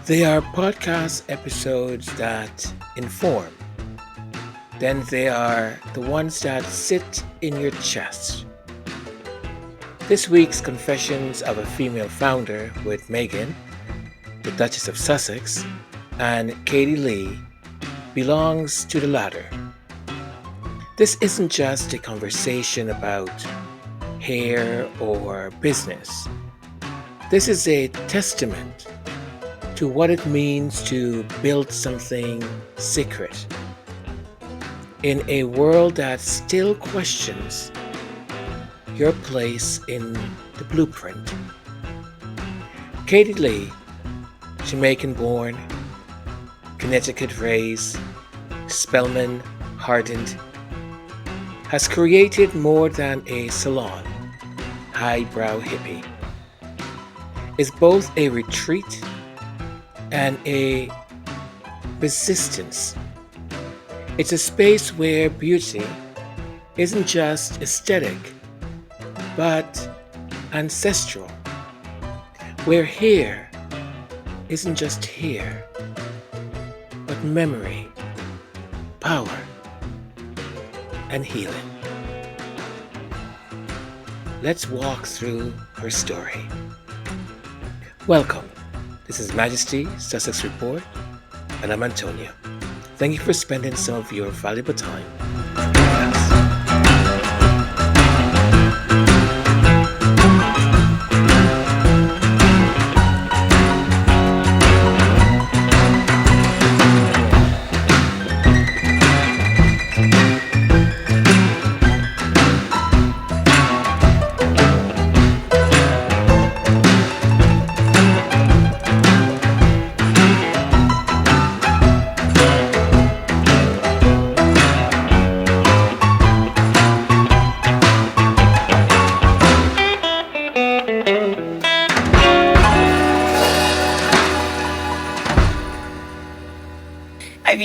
They are podcast episodes that inform. Then they are the ones that sit in your chest. This week's Confessions of a Female Founder with Meghan, the Duchess of Sussex, and Kadi Lee belongs to the latter. This isn't just a conversation about hair or business. This is a testament to what it means to build something sacred in a world that still questions your place in the blueprint. Kadi Lee, Jamaican born, Connecticut raised, Spelman hardened, has created more than a salon, Highbrow Hippie, is both a retreat and a resistance. It's a space where beauty isn't just aesthetic, but ancestral, where hair isn't just hair, but memory, power, and healing. Let's walk through her story. Welcome. This is Majesty, Sussex Report, and I'm Antonio. Thank you for spending some of your valuable time with us.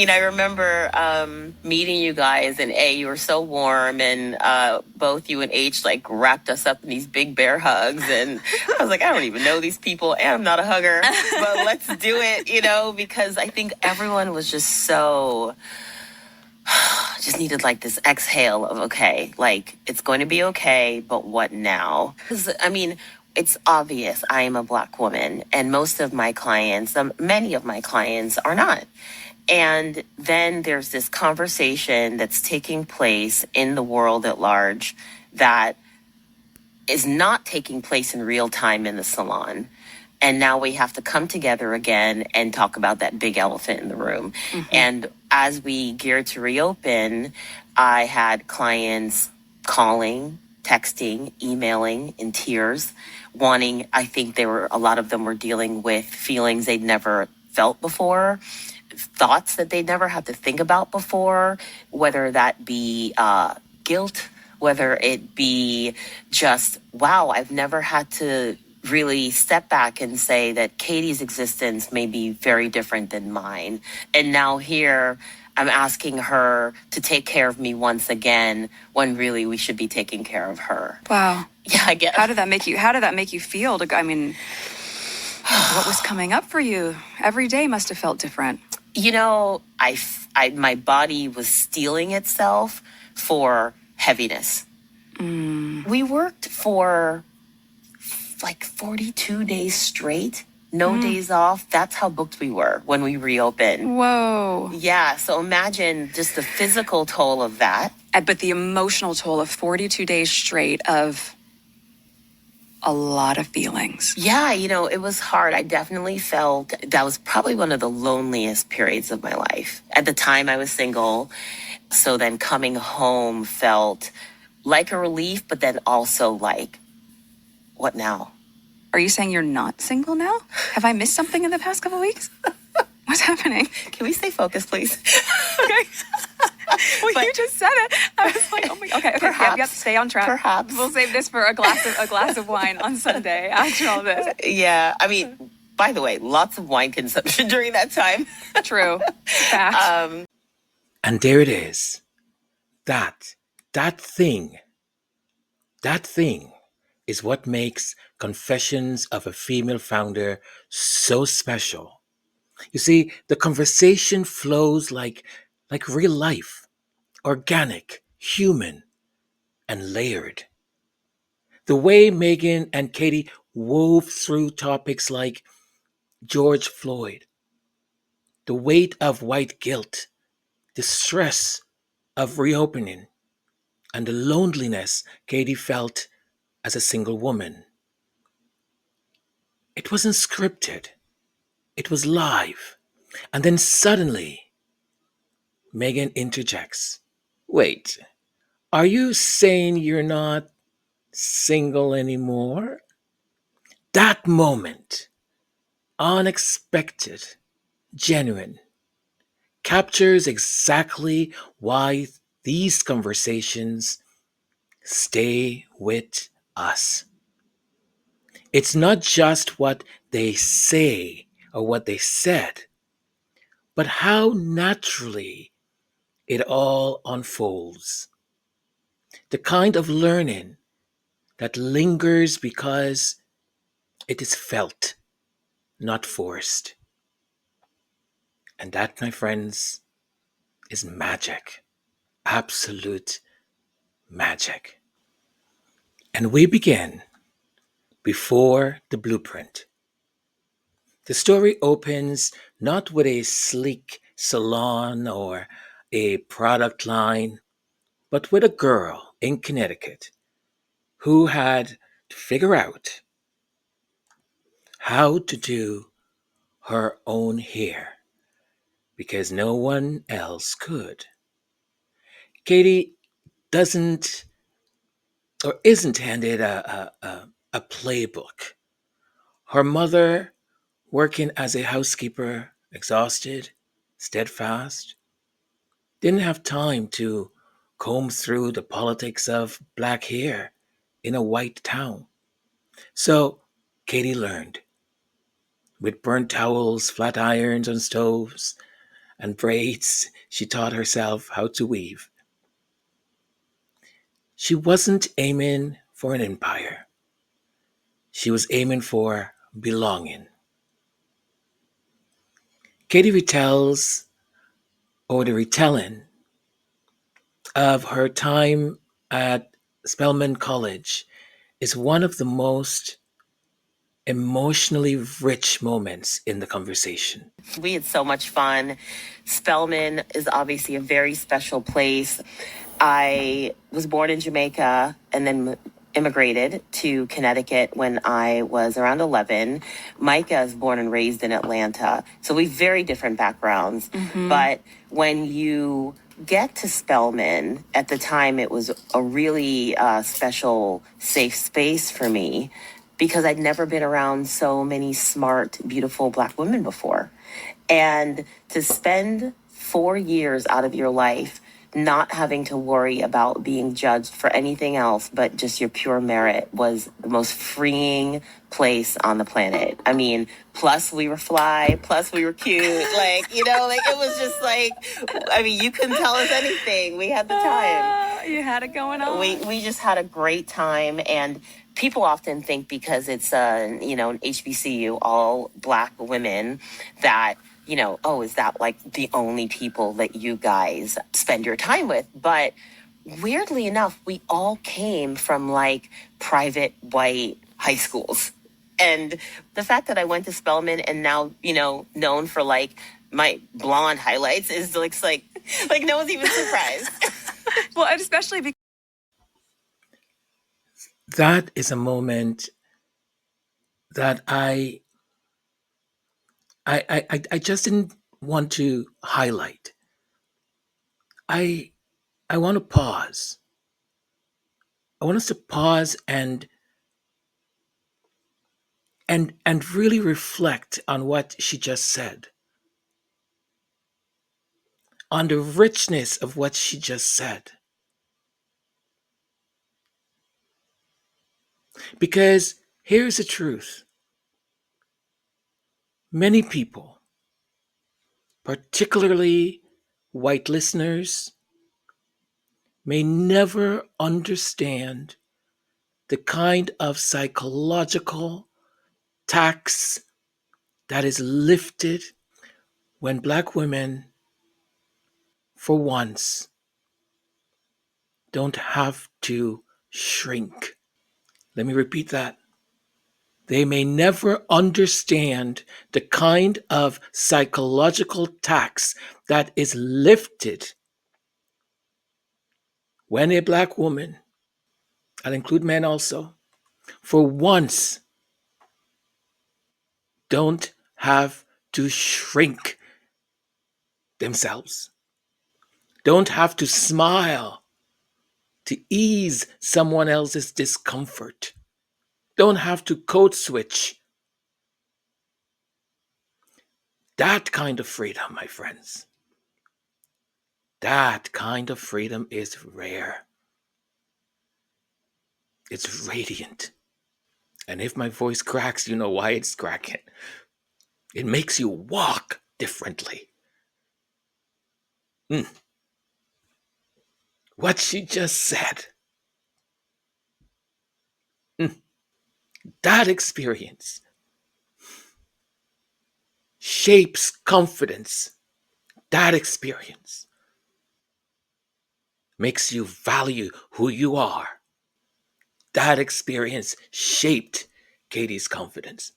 I remember meeting you guys, and you were so warm, and both you and H wrapped us up in these big bear hugs, and I was like, I don't even know these people, and I'm not a hugger, but let's do it, because I think everyone was just so, just needed this exhale of, okay, it's going to be okay, but what now? Because, it's obvious I am a Black woman, and most of my clients, many of my clients are not. And then there's this conversation that's taking place in the world at large that is not taking place in real time in the salon. And now we have to come together again and talk about that big elephant in the room. Mm-hmm. And as we geared to reopen, I had clients calling, texting, emailing in tears, wanting, I think a lot of them were dealing with feelings they'd never felt before, thoughts that they never had to think about before, whether that be guilt, whether it be just, wow, I've never had to really step back and say that Kadi's existence may be very different than mine. And now here, I'm asking her to take care of me once again, when really we should be taking care of her. Wow. Yeah, I get. How did that make you feel? What was coming up for you? Every day must have felt different. My body was steeling itself for heaviness. We worked for 42 days straight, no days off. That's how booked we were when we reopened. Whoa. Yeah, so imagine just the physical toll of that. But the emotional toll of 42 days straight of a lot of feelings. Yeah, it was hard. I definitely felt that was probably one of the loneliest periods of my life. At the time, I was single. So then coming home felt like a relief, but then also what now? Are you saying you're not single now? Have I missed something in the past couple of weeks? What's happening? Can we stay focused, please? Okay. Well, you just said it. I was like, oh my. Okay. Perhaps. You have to stay on track. Perhaps we'll save this for a glass of wine on Sunday after all this. Yeah, by the way, lots of wine consumption during that time. True. Fact. And there it is. That thing is what makes Confessions of a Female Founder so special. You see, the conversation flows like real life, organic, human, and layered. The way Meghan and Kadi wove through topics like George Floyd, the weight of white guilt, the stress of reopening, and the loneliness Kadi felt as a single woman. It wasn't scripted, it was live. And then suddenly, Meghan interjects. Wait, are you saying you're not single anymore? That moment, unexpected, genuine, captures exactly why these conversations stay with us. It's not just what they say or what they said, but how naturally it all unfolds. The kind of learning that lingers because it is felt, not forced. And that, my friends, is magic. Absolute magic. And we begin before the blueprint. The story opens not with a sleek salon or a product line, but with a girl in Connecticut who had to figure out how to do her own hair because no one else could. Katie doesn't or isn't handed a playbook. Her mother, working as a housekeeper, exhausted, steadfast, didn't have time to comb through the politics of black hair in a white town. So Katie learned. With burnt towels, flat irons on stoves, and braids, she taught herself how to weave. She wasn't aiming for an empire. She was aiming for belonging. Katie retells, or the retelling, of her time at Spelman College is one of the most emotionally rich moments in the conversation. We had so much fun. Spelman is obviously a very special place. I was born in Jamaica and then immigrated to Connecticut when I was around 11. Micah is born and raised in Atlanta. So we have very different backgrounds. But when you get to Spelman, at the time it was a really special, safe space for me because I'd never been around so many smart, beautiful Black women before. And to spend 4 years out of your life not having to worry about being judged for anything else but just your pure merit was the most freeing place on the planet. I mean, plus we were fly, plus we were cute. Like, it was just like, I mean, you couldn't tell us anything. We had the time. You had it going on. We just had a great time. And people often think because it's an HBCU, all Black women, that oh, is that like the only people that you guys spend your time with? But weirdly enough, we all came from like private white high schools. And the fact that I went to Spelman and now, known for like my blonde highlights is like no one's even surprised. Well, and especially because That is a moment that I just didn't want to highlight. I I want to pause. I want us to pause and really reflect on what she just said, on the richness of what she just said. Because here's the truth. Many people, particularly white listeners, may never understand the kind of psychological tax that is lifted when Black women, for once, don't have to shrink. Let me repeat that. They may never understand the kind of psychological tax that is lifted when a Black woman, I'll include men also, for once don't have to shrink themselves, don't have to smile to ease someone else's discomfort, don't have to code switch. That kind of freedom, my friends, that kind of freedom is rare. It's radiant. And if my voice cracks, you know why it's cracking. It makes you walk differently. What she just said, that experience shapes confidence. That experience makes you value who you are. That experience shaped Kadi's confidence.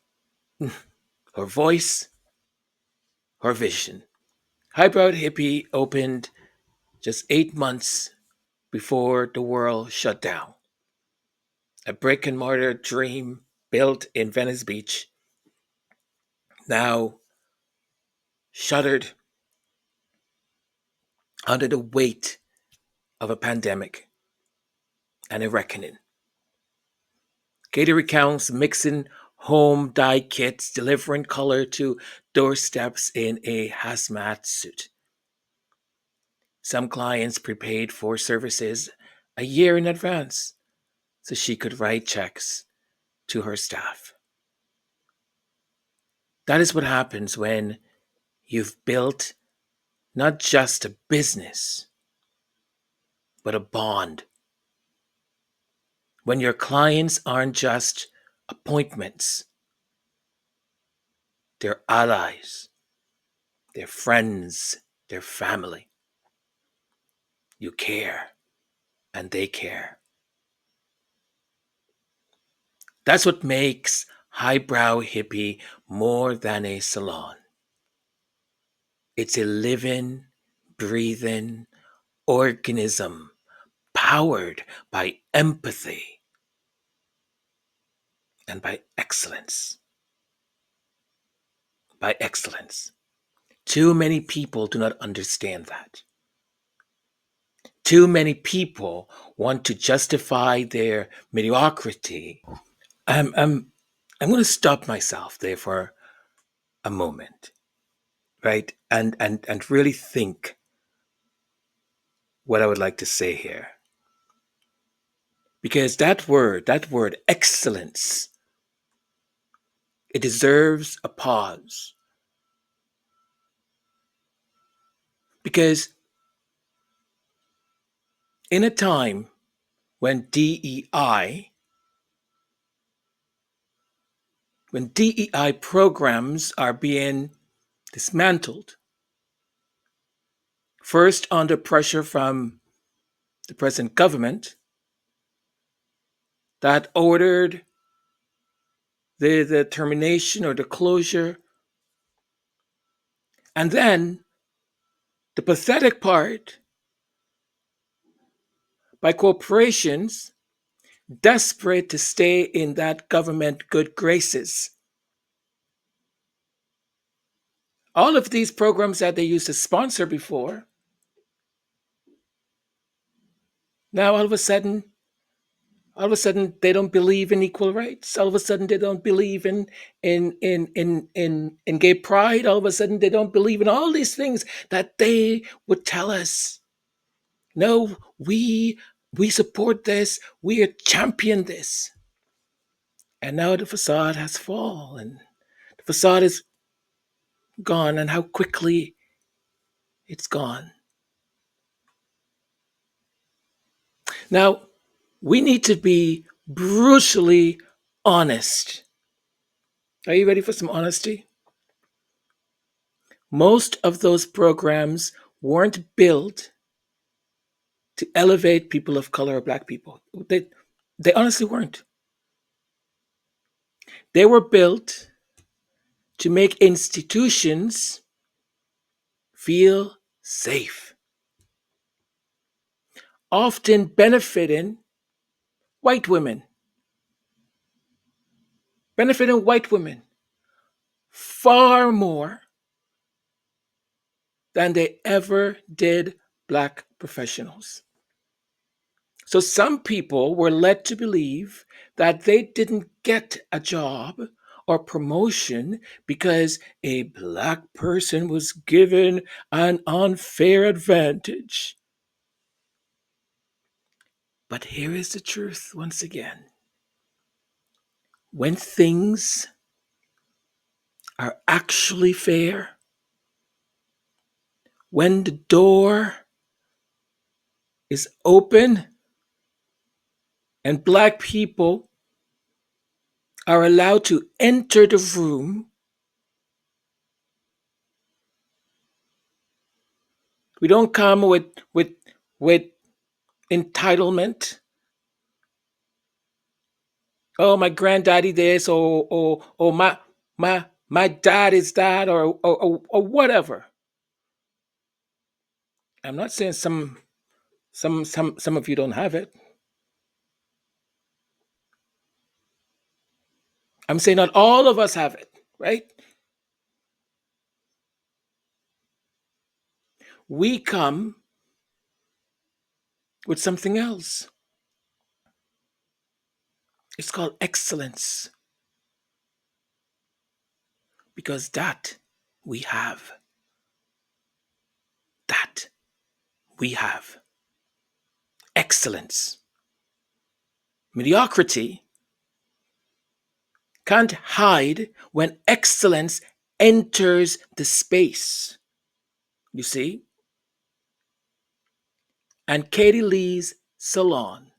Her voice, her vision. Highbrow Hippie opened just 8 months before the world shut down. A brick and mortar dream built in Venice Beach, now shuttered under the weight of a pandemic and a reckoning. Kadi recounts mixing home dye kits, delivering color to doorsteps in a hazmat suit. Some clients prepaid for services a year in advance so she could write checks to her staff. That is what happens when you've built not just a business, but a bond. When your clients aren't just appointments, they're allies, they're friends, they're family. You care, and they care. That's what makes Highbrow Hippie more than a salon. It's a living, breathing organism powered by empathy and by excellence. By excellence. Too many people do not understand that. Too many people want to justify their mediocrity. I'm going to stop myself there for a moment, right? And really think what I would like to say here. Because that word excellence, it deserves a pause. Because in a time when DEI programs are being dismantled, first under pressure from the present government that ordered the termination or the closure, and then the pathetic part by corporations desperate to stay in that government good graces. All of these programs that they used to sponsor before, now all of a sudden they don't believe in equal rights. All of a sudden they don't believe in gay pride. All of a sudden they don't believe in all these things that they would tell us. No, we support this, we champion this. And now the facade has fallen. The facade is gone, and how quickly it's gone. Now, we need to be brutally honest. Are you ready for some honesty? Most of those programs weren't built to elevate people of color or black people. They honestly weren't. They were built to make institutions feel safe, often benefiting white women, far more than they ever did black professionals. So some people were led to believe that they didn't get a job or promotion because a black person was given an unfair advantage. But here is the truth once again. When things are actually fair, when the door is open and black people are allowed to enter the room, we don't come with entitlement. Oh, my granddaddy this, or my dad is that, or whatever. I'm not saying some of you don't have it. I'm saying not all of us have it, right? We come with something else. It's called excellence. Because that we have. That we have. Excellence. Mediocrity can't hide when excellence enters the space. You see? And Katie Lee's Salon,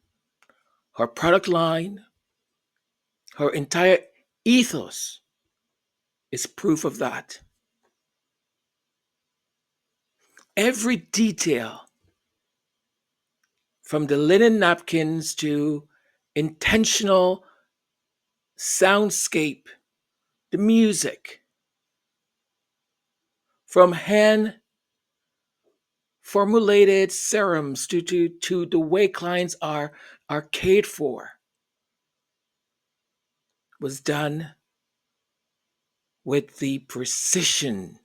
her product line, her entire ethos is proof of that. Every detail, from the linen napkins to intentional soundscape, the music, from hand formulated serums to the way clients are cared for, was done with the precision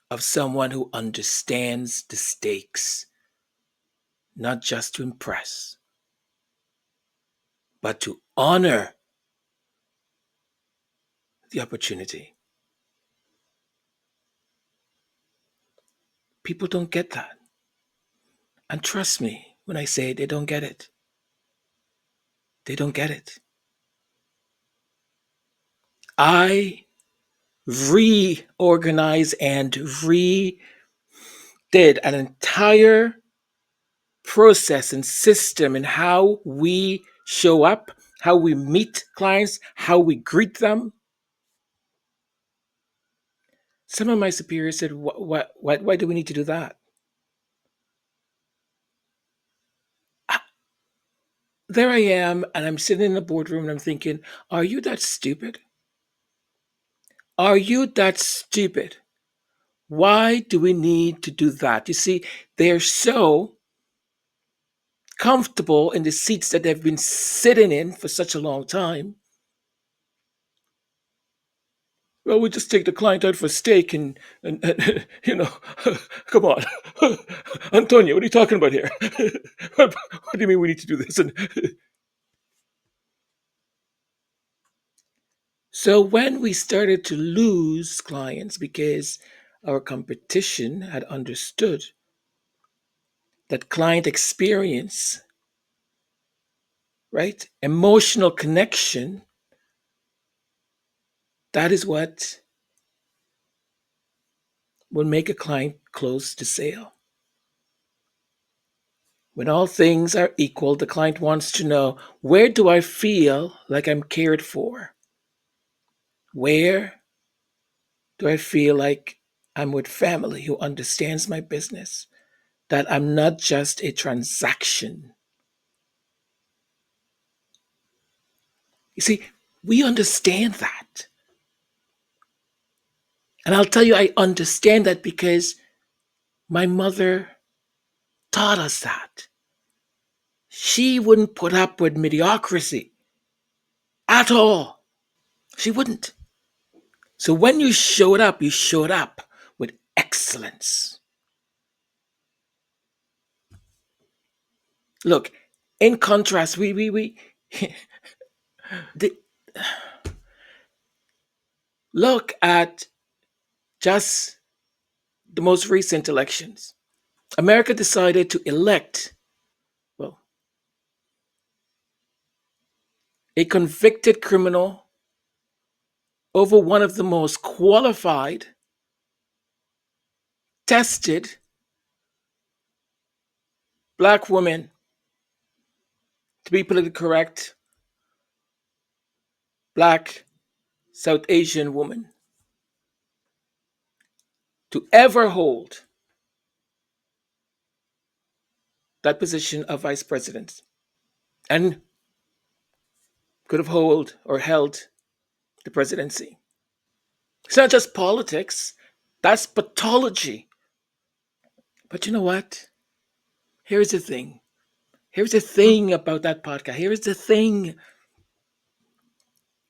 of someone who understands the stakes, not just to impress, but to honor the opportunity. People don't get that. And trust me when I say they don't get it. They don't get it. I reorganized and redid an entire process and system in how we show up, how we meet clients, how we greet them. Some of my superiors said, why do we need to do that? There I am, and I'm sitting in the boardroom and I'm thinking, are you that stupid? Are you that stupid? Why do we need to do that? You see, they're so comfortable in the seats that they've been sitting in for such a long time. Well, we just take the client out for steak and come on. Antonio, what are you talking about here? What do you mean we need to do this? So when we started to lose clients because our competition had understood that client experience, right? Emotional connection, that is what will make a client close to sale. When all things are equal, the client wants to know, where do I feel like I'm cared for? Where Do I feel like I'm with family who understands my business? That I'm not just a transaction? You see, we understand that. And I'll tell you, I understand that because my mother taught us that. She wouldn't put up with mediocrity at all. She wouldn't. So when you showed up with excellence. Look, in contrast, we the, look at just the most recent elections. America decided to elect, well, a convicted criminal over one of the most qualified, tested black women, to be politically correct, black South Asian woman, to ever hold that position of vice president, and could have held the presidency. It's not just politics, that's pathology. But you know what? Here's the thing. Here's the thing about that podcast. Here's the thing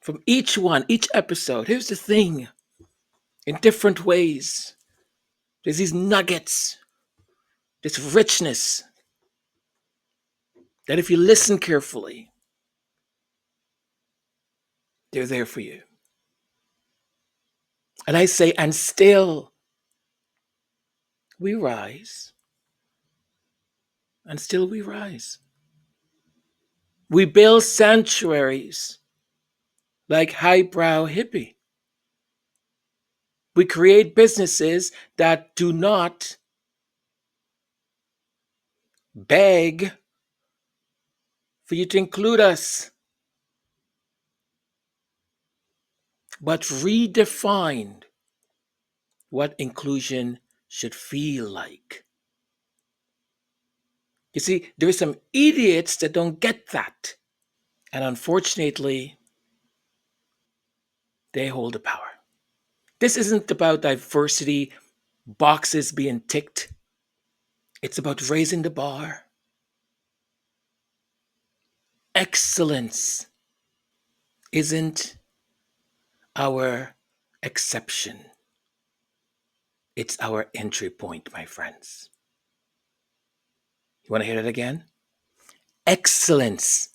from each episode. Here's the thing. In different ways, there's these nuggets, this richness, that if you listen carefully, they're there for you. And I say, and still we rise. And still we rise. We build sanctuaries like Highbrow Hippie. We create businesses that do not beg for you to include us, but redefined what inclusion should feel like. You see, there are some idiots that don't get that. And unfortunately, they hold the power. This isn't about diversity, boxes being ticked. It's about raising the bar. Excellence isn't our exception. It's our entry point, my friends. You want to hear that again? Excellence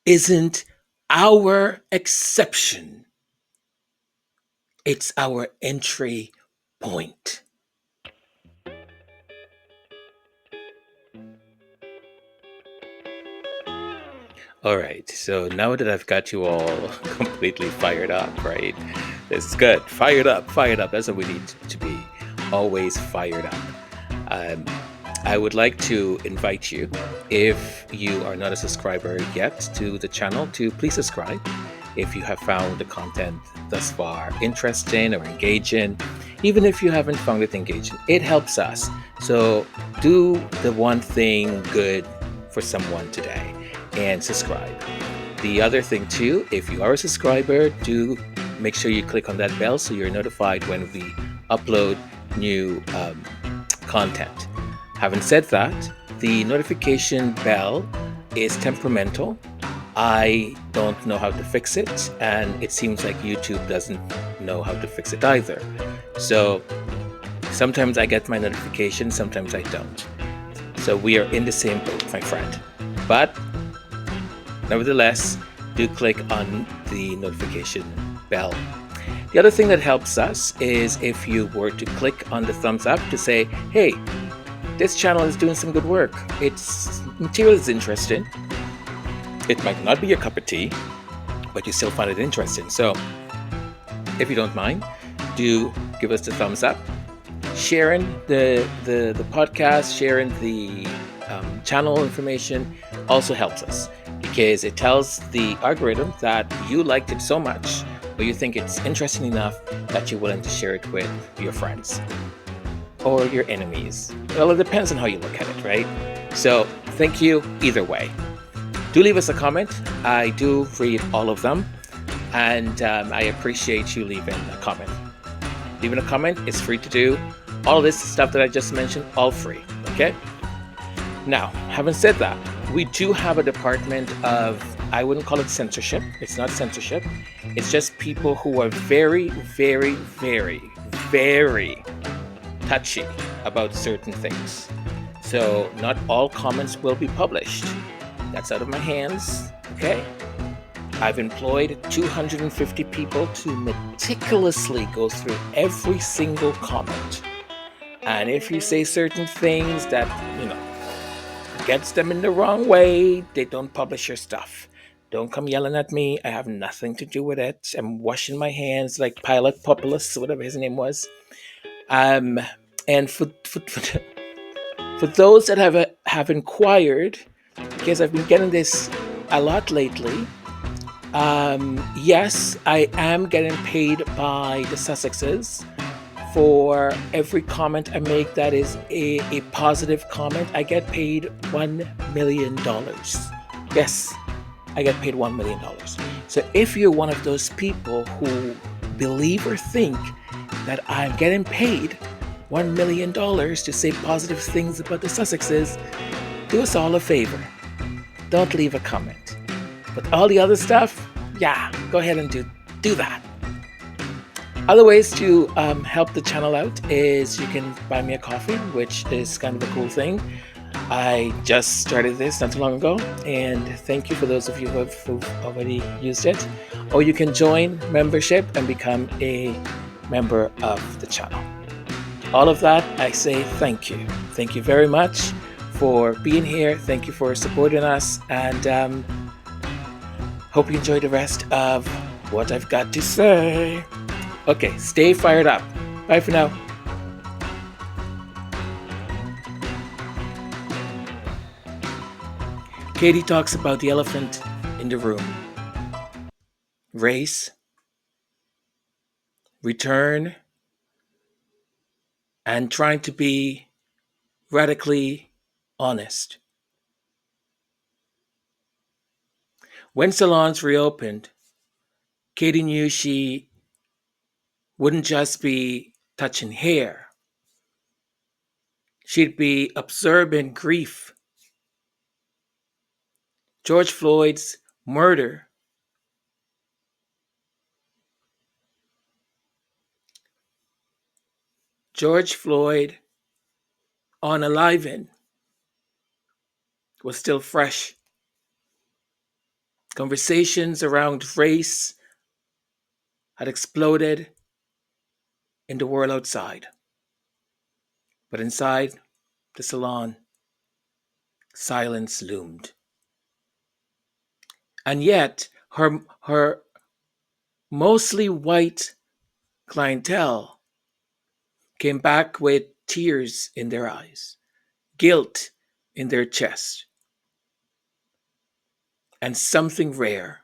isn't our exception. It's our entry point. All right, so now that I've got you all completely fired up, right? It's good. Fired up. That's what we need to be. Always fired up. I would like to invite you, if you are not a subscriber yet to the channel, to please subscribe. If you have found the content thus far interesting or engaging, even if you haven't found it engaging, it helps us. So do the one thing good for someone today and subscribe. The other thing too, if you are a subscriber, do make sure you click on that bell so you're notified when we upload new content. Having said that, the notification bell is temperamental. I don't know how to fix it, and it seems like YouTube doesn't know how to fix it either. So sometimes I get my notifications, sometimes I don't. So we are in the same boat, my friend. But nevertheless, do click on the notification bell. The other thing that helps us is if you were to click on the thumbs up to say, hey, this channel is doing some good work. Its material is interesting. It might not be your cup of tea, but you still find it interesting. So if you don't mind, do give us the thumbs up. Sharing the podcast, sharing the channel information also helps us, because it tells the algorithm that you liked it so much or you think it's interesting enough that you're willing to share it with your friends or your enemies. Well, it depends on how you look at it, right? So thank you either way. Do leave us a comment. I do read all of them, and I appreciate you leaving a comment. Leaving a comment is free to do. All of this stuff that I just mentioned, all free, okay? Now, having said that, we do have a department of, I wouldn't call it censorship. It's not censorship. It's just people who are very, very, very, very touchy about certain things. So not all comments will be published. That's out of my hands, okay? I've employed 250 people to meticulously go through every single comment. And if you say certain things that, gets them in the wrong way, they don't publish your stuff. Don't come yelling at me. I have nothing to do with it. I'm washing my hands like Pilot Populus, whatever his name was. And for those that have inquired, because I've been getting this a lot lately, yes, I am getting paid by the Sussexes. For every comment I make that is a positive comment, I get paid $1 million. Yes, I get paid $1 million. So if you're one of those people who believe or think that I'm getting paid $1 million to say positive things about the Sussexes, do us all a favor. Don't leave a comment. But all the other stuff, yeah, go ahead and do that. Other ways to help the channel out is you can buy me a coffee, which is kind of a cool thing. I just started this not too long ago, and thank you for those of you who've already used it. Or you can join membership and become a member of the channel. All of that, I say thank you. Thank you very much for being here. Thank you for supporting us, and hope you enjoy the rest of what I've got to say. Okay, stay fired up. Bye for now. Kadi talks about the elephant in the room. Race, return, and trying to be radically honest. When salons reopened, Kadi knew she wouldn't just be touching hair. She'd be absorbing grief. George Floyd's murder George Floyd unaliven was still fresh. Conversations around race had exploded in the world outside. But inside the salon, silence loomed. And yet, her mostly white clientele came back with tears in their eyes, guilt in their chest, and something rare,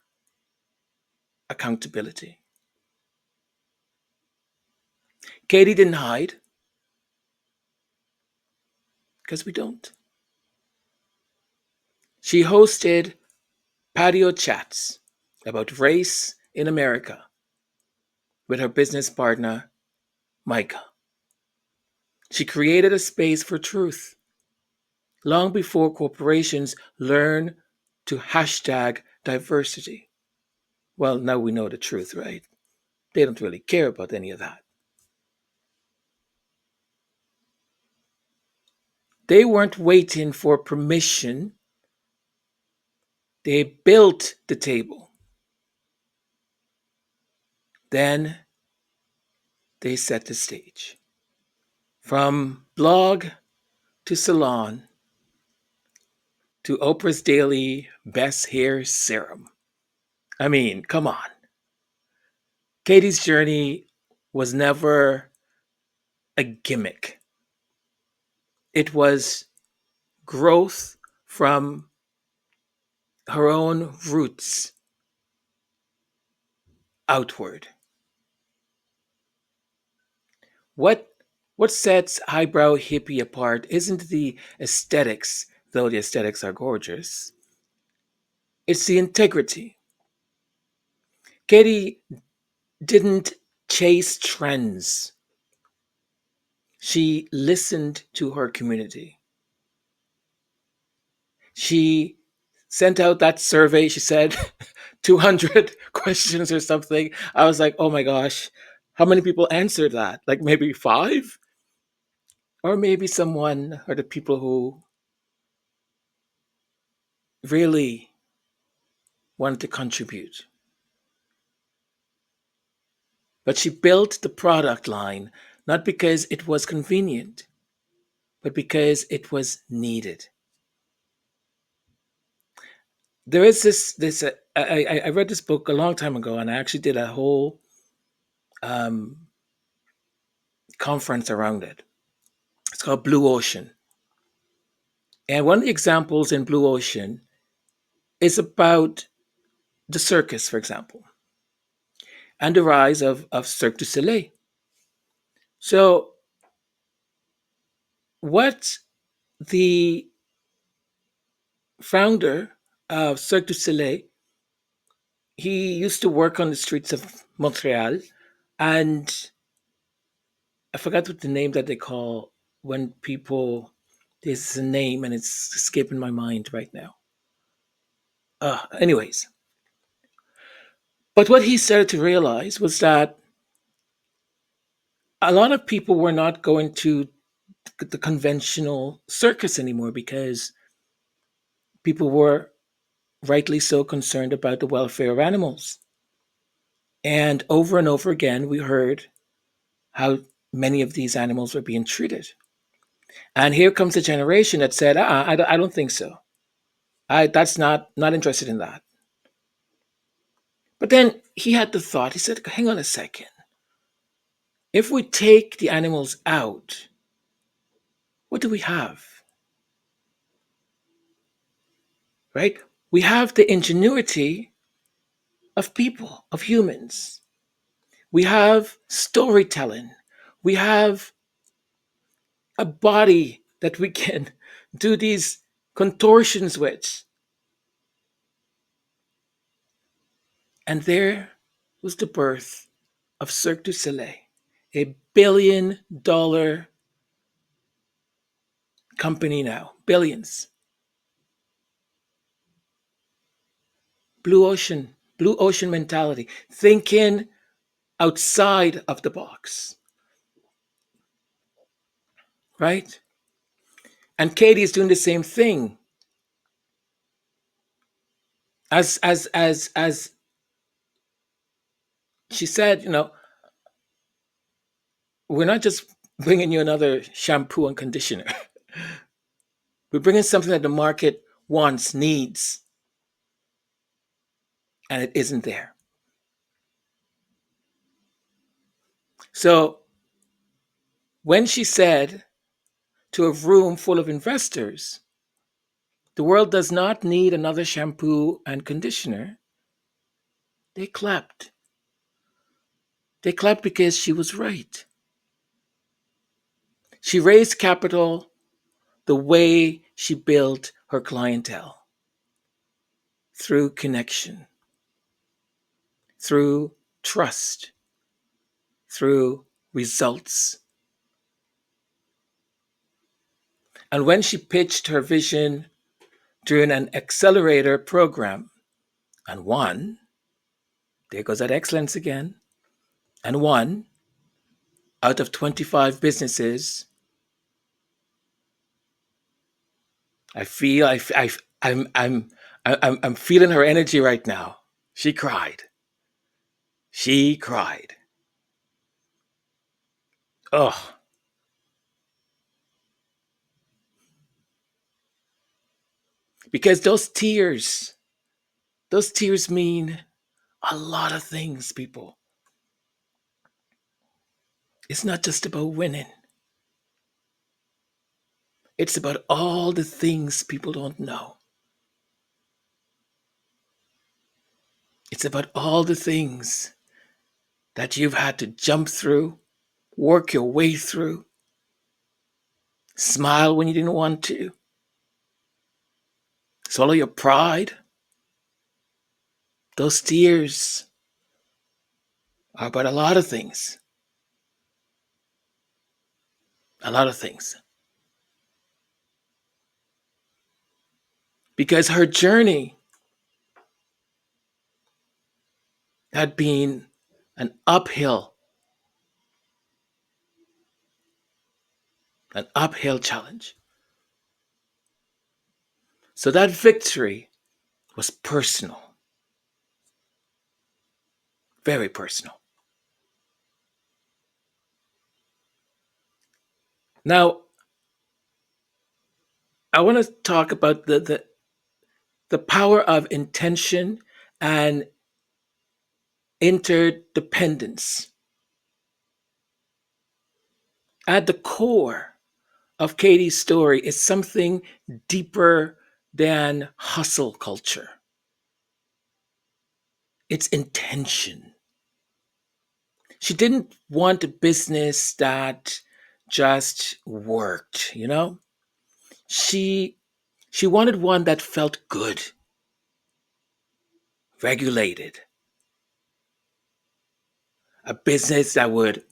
accountability. Kadi didn't hide, because we don't. She hosted patio chats about race in America with her business partner, Micah. She created a space for truth long before corporations learn to hashtag diversity. Well, now we know the truth, right? They don't really care about any of that. They weren't waiting for permission. They built the table. Then they set the stage. From blog to salon to Oprah's daily best hair serum. I mean, come on. Kadi's journey was never a gimmick. It was growth from her own roots. outward. What what sets Highbrow Hippie apart isn't the aesthetics, though the aesthetics are gorgeous. It's the integrity. Katie didn't chase trends. She listened to her community. She sent out that survey. She said 200 questions or something. I was like, oh my gosh, how many people answered that? Like maybe five? Or maybe someone or the people who really wanted to contribute. But she built the product line not because it was convenient, but because it was needed. There is I read this book a long time ago, and I actually did a whole um, conference around it. It's called Blue Ocean. And one of the examples in Blue Ocean is about the circus, for example, and the rise of Cirque du Soleil. So, what the founder of Cirque du Soleil, he used to work on the streets of Montreal, and I forgot what the name that they call when people, there's a name and it's escaping my mind right now. Anyways, but what he started to realize was that a lot of people were not going to the conventional circus anymore because people were rightly so concerned about the welfare of animals. And over again, we heard how many of these animals were being treated. And here comes a generation that said, I don't think so. That's not interested in that. But then he had the thought, he said, hang on a second. If we take the animals out, what do we have? Right? We have the ingenuity of people, of humans. We have storytelling. We have a body that we can do these contortions with. And there was the birth of Cirque du Soleil, $1 billion company now, billions. Blue ocean mentality, thinking outside of the box, right? And Katie is doing the same thing. As she said, we're not just bringing you another shampoo and conditioner. We're bringing something that the market wants, needs, and it isn't there. So when she said to a room full of investors, the world does not need another shampoo and conditioner, they clapped. They clapped because she was right. She raised capital the way she built her clientele, through connection, through trust, through results. And when she pitched her vision during an accelerator program and won, there goes that excellence again, and won out of 25 businesses, I feel I'm feeling her energy right now. She cried. She cried. Oh, because those tears mean a lot of things, people. It's not just about winning. It's about all the things people don't know. It's about all the things that you've had to jump through, work your way through, smile when you didn't want to, swallow your pride. Those tears are about a lot of things. A lot of things. Because her journey had been an uphill challenge. So that victory was personal, very personal. Now, I want to talk about the power of intention and interdependence. At the core of Katie's story is something deeper than hustle culture. It's intention. She didn't want a business that just worked, you know? She wanted one that felt good, regulated, a business that would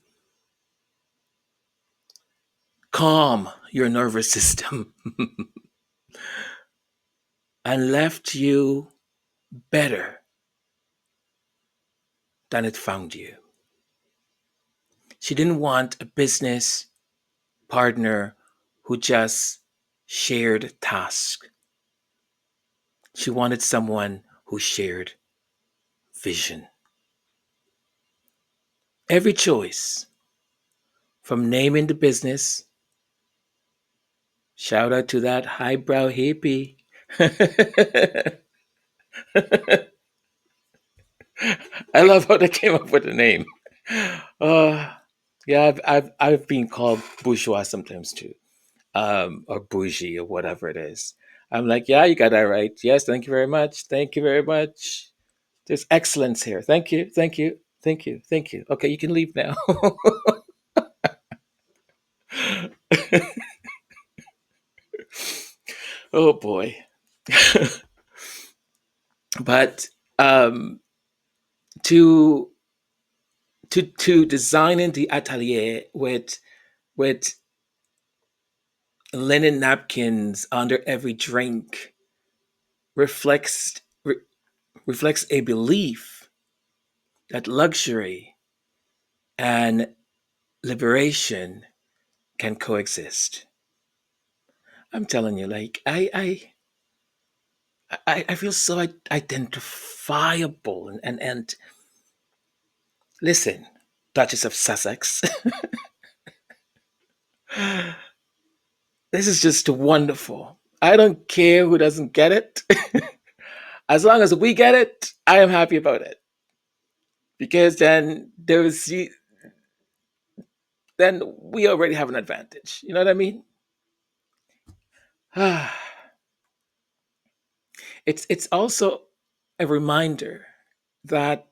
calm your nervous system and left you better than it found you. She didn't want a business partner who just shared tasks. She wanted someone who shared vision. Every choice, from naming the business, shout out to that highbrow hippie. I love how they came up with the name. Uh, yeah, I've been called bourgeois sometimes too, or bougie or whatever it is. I'm like, yeah, you got that right. Yes, thank you very much. Thank you very much. There's excellence here. Thank you, thank you, thank you, thank you. Okay, you can leave now. Oh boy. But um, to to designing the atelier with linen napkins under every drink reflects reflects a belief that luxury and liberation can coexist. I'm telling you, like I feel so identifiable and listen, Duchess of Sussex. This is just wonderful. I don't care who doesn't get it. As long as we get it, I am happy about it. Because then we already have an advantage. You know what I mean? It's also a reminder that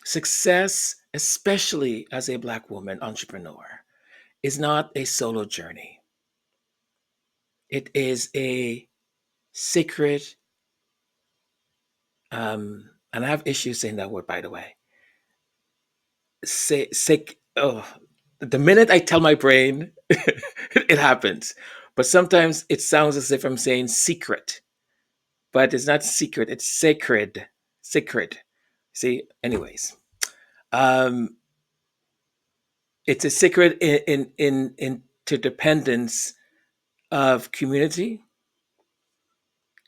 success, especially as a Black woman entrepreneur, is not a solo journey. It is a sacred, and I have issues saying that word, by the way. Oh, the minute I tell my brain, it happens. But sometimes it sounds as if I'm saying secret, but it's not secret. It's sacred, sacred. See, anyways, um, it's a secret in interdependence of community,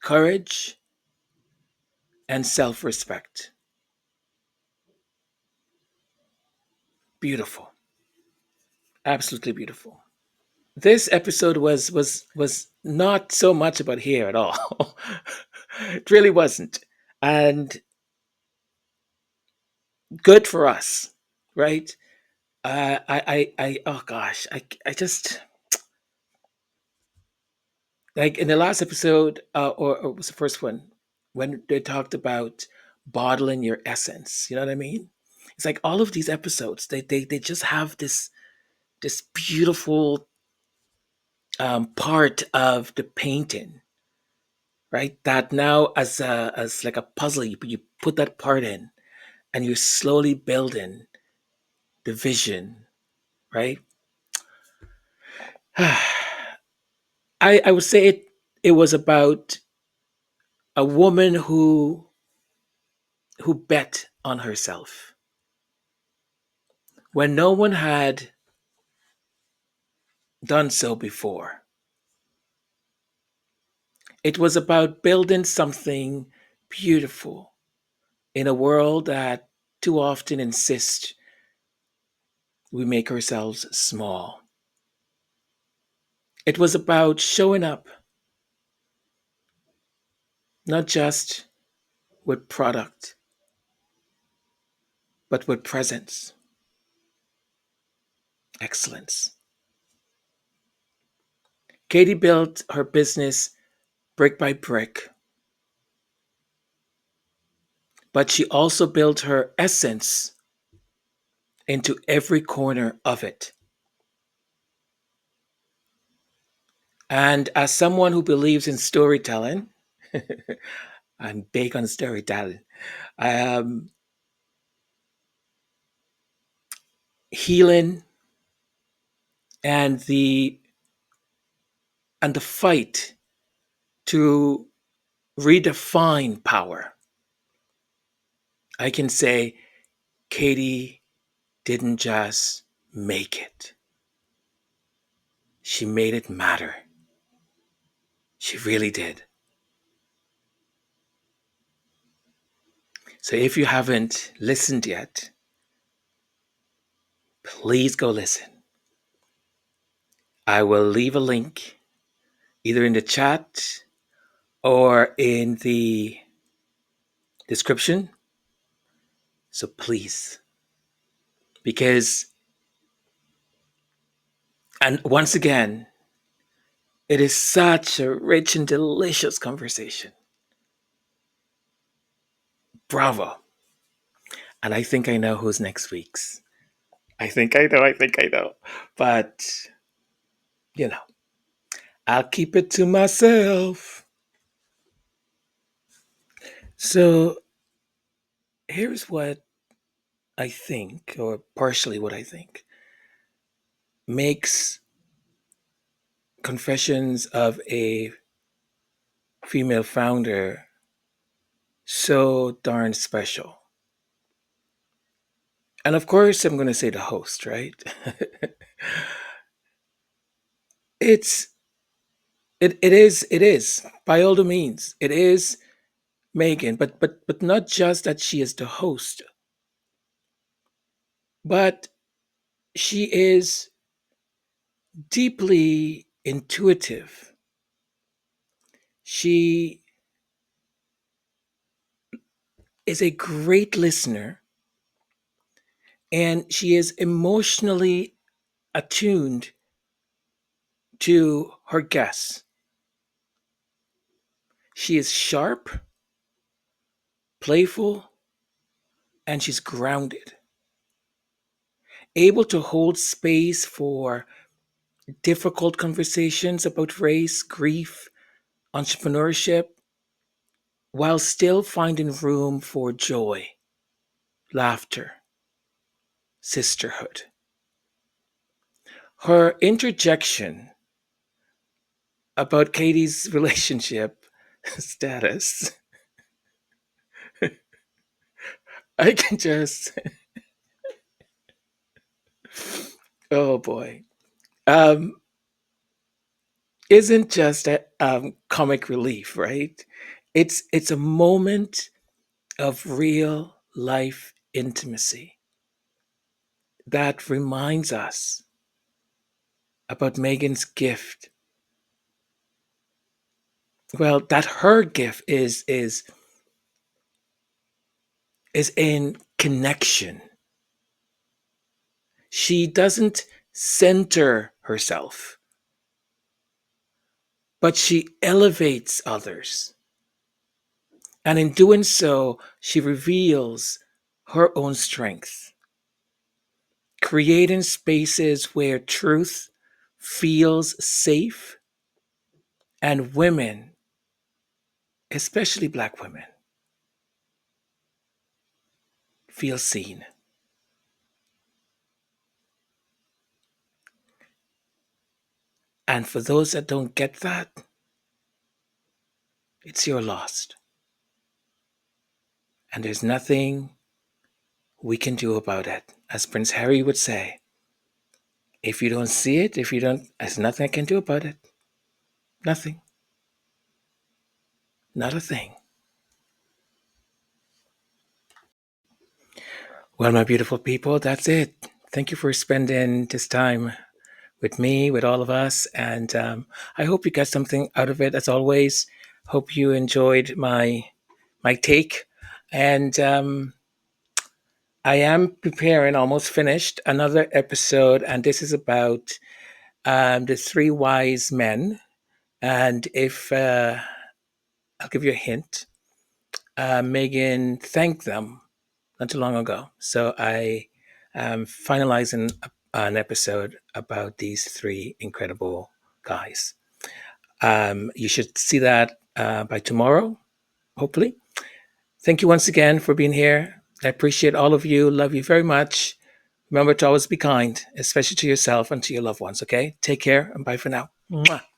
courage, and self-respect. Beautiful, absolutely beautiful. This episode was not so much about hair at all. It really wasn't, and good for us, right? Oh gosh, I just like in the last episode, or was the first one when they talked about bottling your essence. You know what I mean? It's like all of these episodes, they just have this beautiful part of the painting, right? That now as like a puzzle, you put that part in, and you're slowly building the vision, right? I would say it was about a woman who bet on herself when no one had done so before. It was about building something beautiful in a world that too often insists we make ourselves small. It was about showing up, not just with product, but with presence, excellence. Katie built her business brick by brick, but she also built her essence into every corner of it. And as someone who believes in storytelling, I'm big on storytelling. Um, Healing and the fight to redefine power. I can say Katie didn't just make it. She made it matter. She really did. So if you haven't listened yet, please go listen. I will leave a link either in the chat or in the description. So please, because, and once again, it is such a rich and delicious conversation. Bravo. And I think I know who's next week's. I think I know. But, you know, I'll keep it to myself. So here's what I think, or partially what I think, makes Confessions of a Female Founder so darn special. And of course, I'm going to say the host, right? it's it is by all the means it is Meghan, but not just that she is the host, but she is deeply intuitive. She is a great listener, and she is emotionally attuned to her guests. She is sharp, playful, and she's grounded, able to hold space for difficult conversations about race, grief, entrepreneurship, while still finding room for joy, laughter, sisterhood. Her interjection about Katie's relationship status, I can just, oh boy, um, isn't just a comic relief, right? It's a moment of real life intimacy that reminds us about Megan's gift. Well, that her gift is in connection. She doesn't center herself, but she elevates others. And in doing so, she reveals her own strength, creating spaces where truth feels safe and women, especially Black women, feel seen. And for those that don't get that, it's your loss. And there's nothing we can do about it. As Prince Harry would say, if you don't see it, there's nothing I can do about it. Nothing. Not a thing. Well, my beautiful people, that's it. Thank you for spending this time with me, with all of us. And I hope you got something out of it, as always. Hope you enjoyed my take. And I am preparing, almost finished, another episode. And this is about the three wise men. And if I'll give you a hint, Meghan thanked them not too long ago. So I am finalizing an episode about these three incredible guys. You should see that by tomorrow, hopefully. Thank you once again for being here. I appreciate all of you. Love you very much. Remember to always be kind, especially to yourself and to your loved ones, okay? Take care and bye for now. Mwah.